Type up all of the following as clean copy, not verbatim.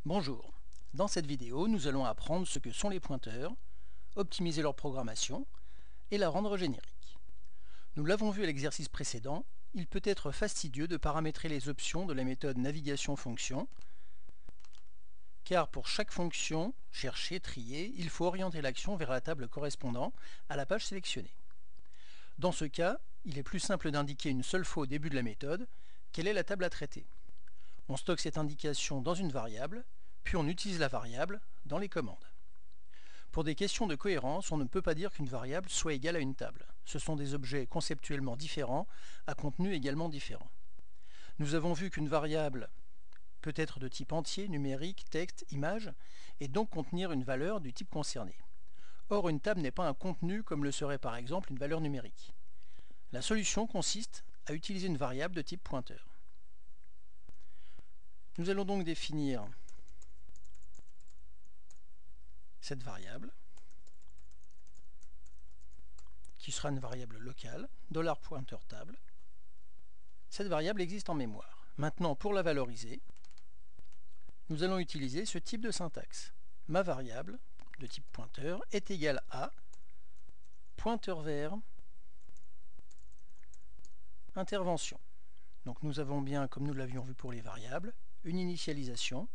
Bonjour, dans cette vidéo nous allons apprendre ce que sont les pointeurs, optimiser leur programmation et la rendre générique. Nous l'avons vu à l'exercice précédent, il peut être fastidieux de paramétrer les options de la méthode navigation fonction, car pour chaque fonction, chercher, trier, il faut orienter l'action vers la table correspondant à la page sélectionnée. Dans ce cas, il est plus simple d'indiquer une seule fois au début de la méthode quelle est la table à traiter. On stocke cette indication dans une variable, puis on utilise la variable dans les commandes. Pour des questions de cohérence, on ne peut pas dire qu'une variable soit égale à une table. Ce sont des objets conceptuellement différents, à contenu également différent. Nous avons vu qu'une variable peut être de type entier, numérique, texte, image, et donc contenir une valeur du type concerné. Or, une table n'est pas un contenu comme le serait par exemple une valeur numérique. La solution consiste à utiliser une variable de type pointeur. Nous allons donc définir cette variable, qui sera une variable locale, $pointerTable. Cette variable existe en mémoire. Maintenant, pour la valoriser, nous allons utiliser ce type de syntaxe. Ma variable de type pointeur est égale à pointeur vers intervention. Donc nous avons bien, comme nous l'avions vu pour les variables, une initialisation,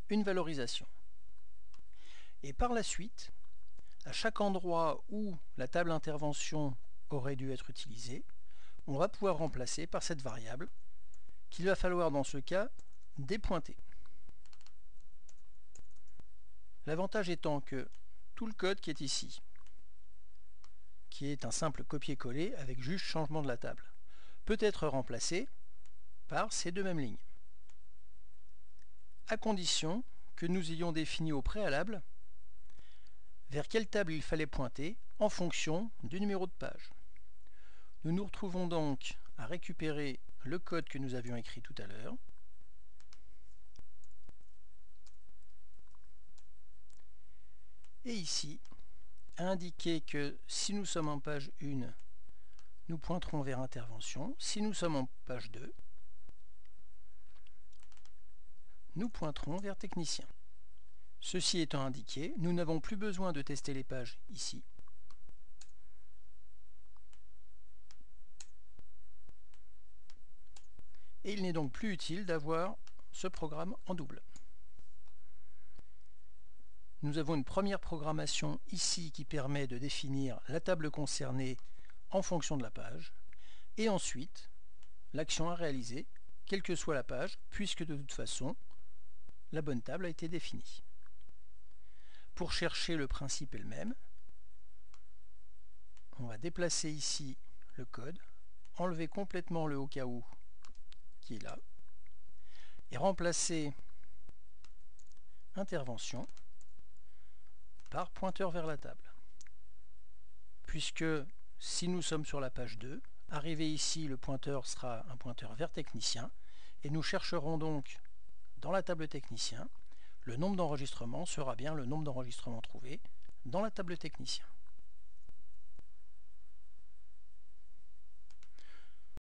une valorisation. Et par la suite, à chaque endroit où la table intervention aurait dû être utilisée, on va pouvoir remplacer par cette variable qu'il va falloir dans ce cas dépointer. L'avantage étant que tout le code qui est ici, qui est un simple copier-coller avec juste changement de la table, peut être remplacé par ces deux mêmes lignes, à condition que nous ayons défini au préalable vers quelle table il fallait pointer en fonction du numéro de page. Nous nous retrouvons donc à récupérer le code que nous avions écrit tout à l'heure. Et ici, à indiquer que si nous sommes en page 1, nous pointerons vers intervention. Si nous sommes en page 2, nous pointerons vers technicien. Ceci étant indiqué, nous n'avons plus besoin de tester les pages ici. Et il n'est donc plus utile d'avoir ce programme en double. Nous avons une première programmation ici qui permet de définir la table concernée en fonction de la page, et ensuite l'action à réaliser, quelle que soit la page, puisque de toute façon, la bonne table a été définie. Pour chercher, le principe est le même. On va déplacer ici le code, enlever complètement le au cas où qui est là, et remplacer intervention par pointeur vers la table. Puisque si nous sommes sur la page 2, arrivé ici, le pointeur sera un pointeur vers technicien, et nous chercherons donc dans la table technicien, le nombre d'enregistrements sera bien le nombre d'enregistrements trouvés dans la table technicien.